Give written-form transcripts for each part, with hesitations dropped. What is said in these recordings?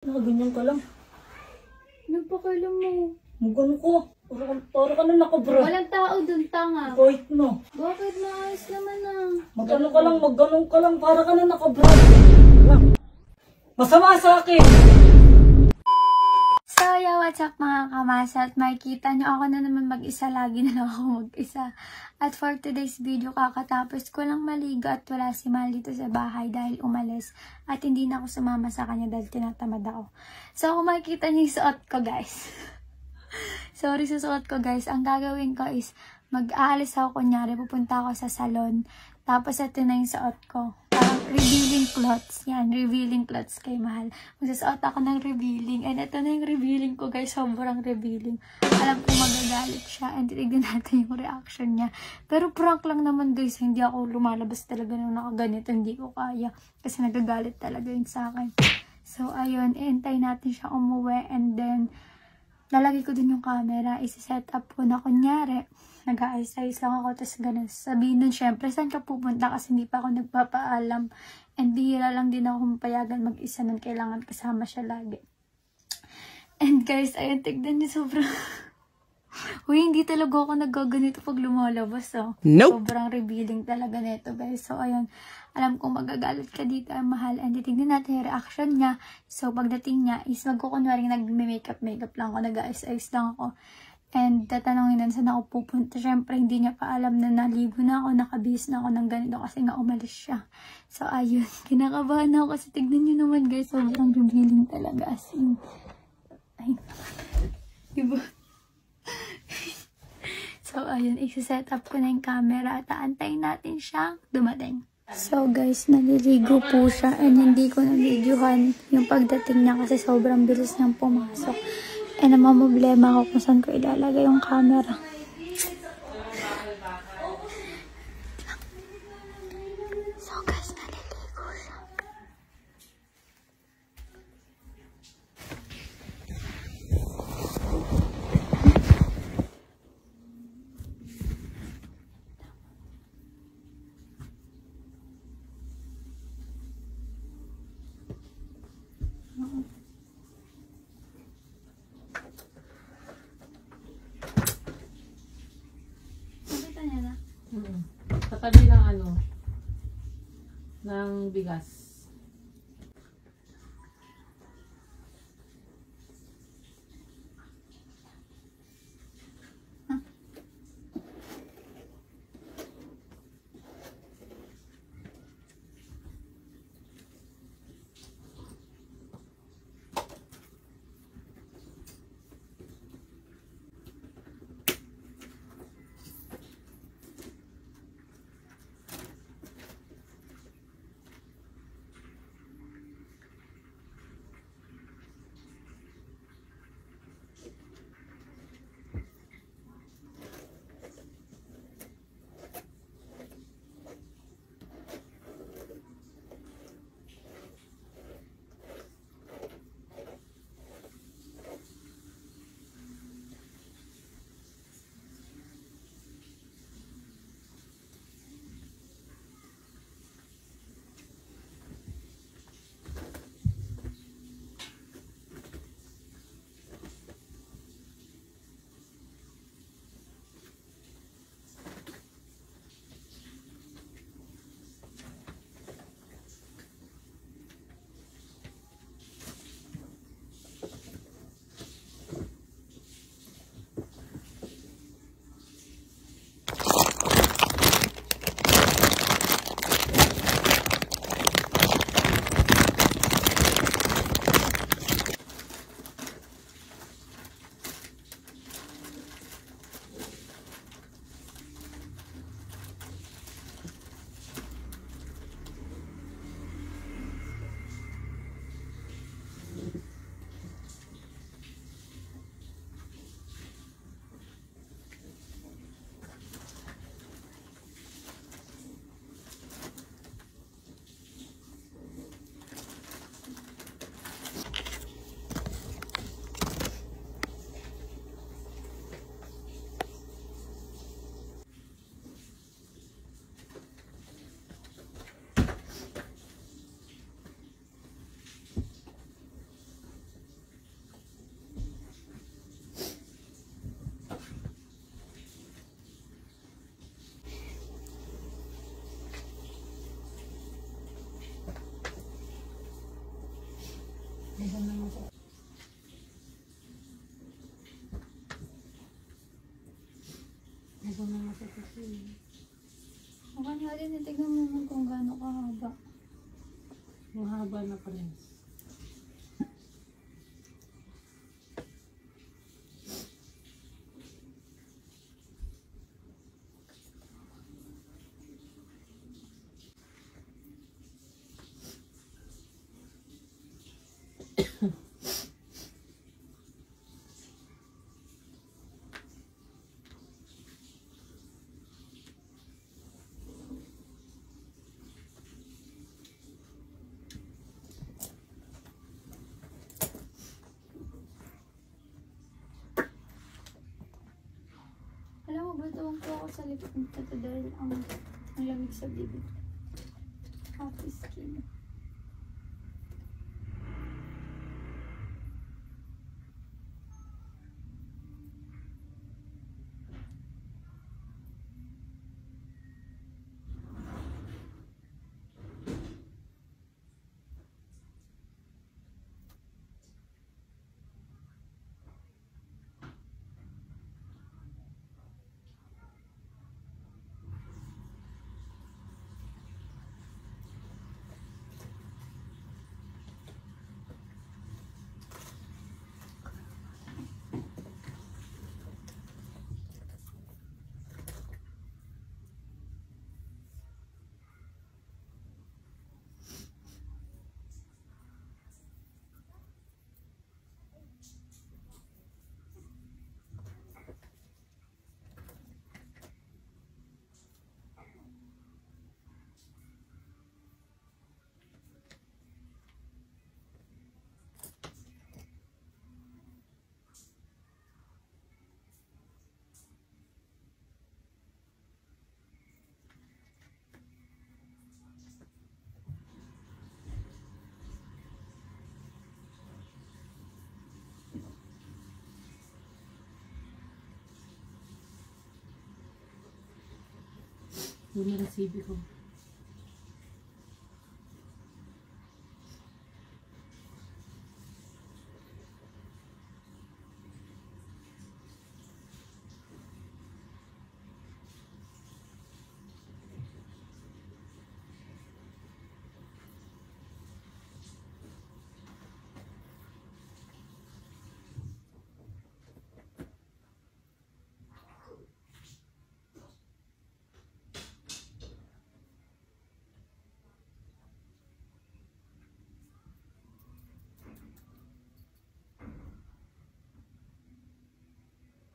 Nakaganyan ka lang. Nagpakailan mo. Magano ko. Para ka na nakabra. Walang tao dun, tanga. Wait no. Bakit maayos naman ah? Magano ka lang. Para ka na nakabra. Masama sa akin. So, yeah, what's up mga kamasat? Makikita nyo ako na naman mag-isa. Lagi na lang ako mag-isa. At for today's video, kakatapos ko lang maligo at wala si Mal dito sa bahay dahil umalis. At hindi na ako sumama sa kanya dahil tinatamad ako. So, kung makikita nyo yung suot ko, guys. Sorry sa suot ko, guys. Ang gagawin ko is mag-aalis ako, kunyari, pupunta ako sa salon. Tapos, ito na yung suot ko. Parang revealing clothes. Yan, revealing clothes kay Mahal. Magsusuot ako ng revealing. And ito na yung revealing ko, guys. Sobrang revealing. Alam ko magagalit siya. And titignan natin yung reaction niya. Pero prank lang naman, guys. Hindi ako lumalabas talaga nung nakaganito. Hindi ko kaya. Kasi nagagalit talaga yun sa akin. So, ayun. Iintay natin siya umuwi. And then, lalagay ko din yung camera. Isi-set up ko na kunyari. Nag-aayos-ayos lang ako. Tapos ganun. Sabihin nun, syempre, saan ka pupunta? Kasi hindi pa ako nagpapaalam. And bihira lang din ako mapayagan mag-isa nun. Kailangan kasama siya lagi. And guys, ayun, tignan niyo sobrang... Uy, hindi talaga ako nagaganito pag lumalabas, oh. Nope. Sobrang revealing talaga nito, guys. So, ayun. Alam kong magagalit ka dito, Mahal. And titignan natin yung reaction niya. So, pagdating niya, is magkukunwari nag-makeup lang ako. Nag-ayos-ayos lang ako. And tatanungin na saan ako pupunta. Siyempre, hindi niya pa alam na naligo na ako, nakabihis na ako ng ganito kasi nga umalis siya. So, ayun. Kinakabahan ako kasi tignan niyo naman, guys. Sobrang revealing talaga. As in, ayun. Diba? So, ayun. Isa-set up ko na yung camera at aantayin natin siya dumating. So, guys, naliligo po siya and hindi ko na-videohan yung pagdating niya kasi sobrang bilis niyang pumasok. And namamblema ako kung saan ko ilalagay yung camera. So guys, naliligo siya. Sa tabi ng ng bigas. Minsan naman sa... Minsan naman sa kasi. Mukha nga rin, tignan mo naman kung gaano kahaba. Mahaba na prince. Alam mo ba, tuwang po ako sa likod ng tato dahil ang lamig sa bibig. Happy skin. Yung narasibi ko.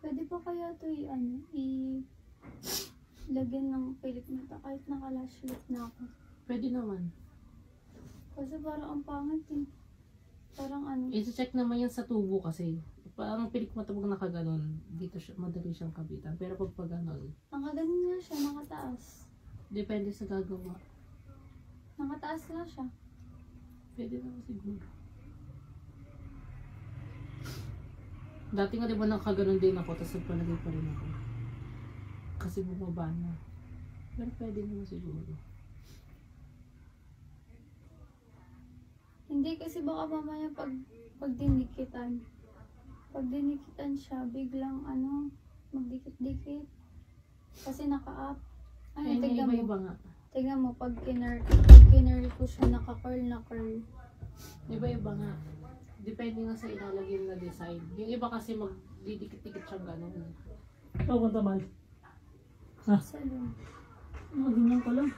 Pwede pa kaya ito lagyan ng pilik mata kahit naka-lash light na ako. Pwede naman. Kasi parang ang pangit eh. Parang I-check naman yan sa tubo kasi. Parang pilik mata pag nakaganon, dito siya, madali siyang kabitan. Pero pag ganon, nakaganon nga siya, nakataas. depende sa gagawa. Nakataas na siya. Pwede naman siguro. Dati nga diba nakaganon din ako, tapos nagpalagay pa rin ako. Kasi bumaba na. Pero pwede naman siguro. Hindi kasi baka mamaya pag dinikitan siya, biglang magdikit-dikit. Kasi naka-up. Ay, tignan mo. iba-iba nga. Tignan mo, pag kinurl ko siya, naka-curl na curl. Iba-iba nga. Depende nga sa ilalagay na design. Yung iba kasi magdidikit-dikit siyang gano'n. Ako naman. Ha? Salon. Ganyan ka lang.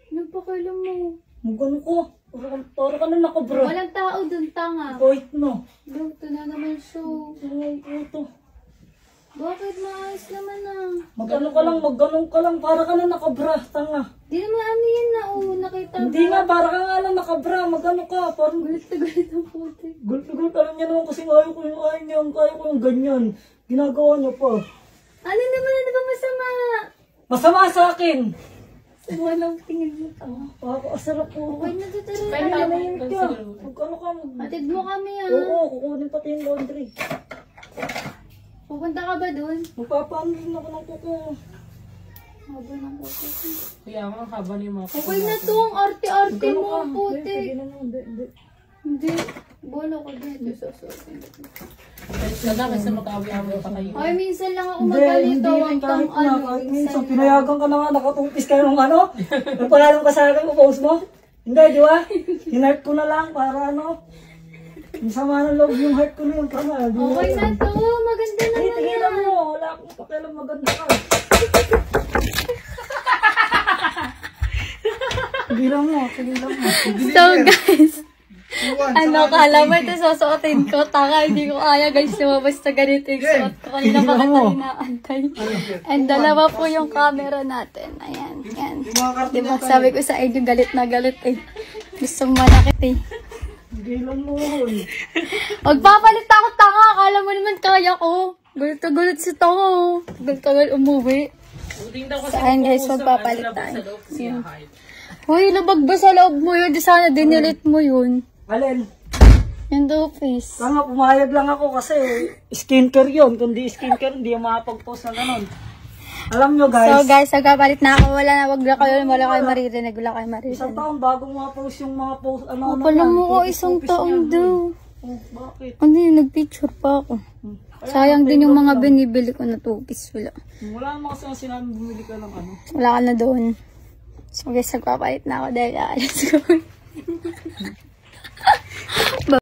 Nagpa-curl mo. Magano ko. Toro ka na nakabra. Walang tao dun, tanga. Wait no. Ito na naman siya. Ay, ito. Bakit maayos naman Magano ka lang. Para ka na nakabra. Tanga. Di naman yan na, nakita ko. Hindi nga, para ka nga lang nakabra. Magano ka. Parang Gulit na gulit ang puti. gulit. Alam niya naman kasi ayaw ko yung ganyan. Ginagawa niya pa. Ano ba masama? Masama sa akin. Walang tingin mo to. Asarap po. Okay na dito rin. Pero Ay, naman nanahimik ka. Magano ka. Hatid mo kami Oo, kukunin pati yung laundry. Pupunta ka ba dun? Magpapaandin ako ng kuko. Haba ng puti. Kaya nga haba na yung mga Okay na to, ang arte-arte Magano mo, ka. ang puti. Hindi. Hindi. Bolo ko dito. Susuotin. Kasi mag-awi-awi pa kayo. Ay, minsan lang ako Hindi, magalito. hindi rin kahit na. Kahit minsan, pinayagan ka na nga, nakatupis kayo ng ano. Nagpalalam ka sa akin, post mo. Hindi, di ba? Hinart ko na lang para ano. Yung sama ng loob yung heart ko na yung kanal. Okay na to. Maganda naman yan. Tigilan mo. Wala akong pakialam maganda ka. Tigilan mo. So guys, kala mo ito susuotin ko. Taka, hindi ko kaya guys. Lumabas na ganito yung suot ko. Kanina pa kita inaantay. And dalawa po yung camera natin. Ayan, yan. Diba, sabi ko sa inyo, galit na galit eh. Gustong manakit eh. Tigilan mo. Magpapalit ako, tanga. Akala mo naman kaya ko. Gulit na gulit si tanga. Tagal umuwi. Saan guys, magpapalit tayo. Hoy, labag ba sa loob mo yun? Di sana dinilit mo yun. Alin? Yung dupis. Nga, pumayag lang ako kasi skincare yun. Kung di skincare, hindi yung makapag-post na ganun. Alam nyo guys. So guys, magpapalit na ako. Wala kayo maririnig. Wala kayo maririnig. Isang taon bago mga-post yung mga post. Ano Pala mo ko, isang taon daw. Oh, bakit? Ano yun, nag-picture pa ako. Sayang din yung mga binibili ko na tupis. Wala. Wala naman kasi ang sinabi bumili ka ng ano. Wala ka na doon. So guys, magpapalit na ako dahil aalis ko.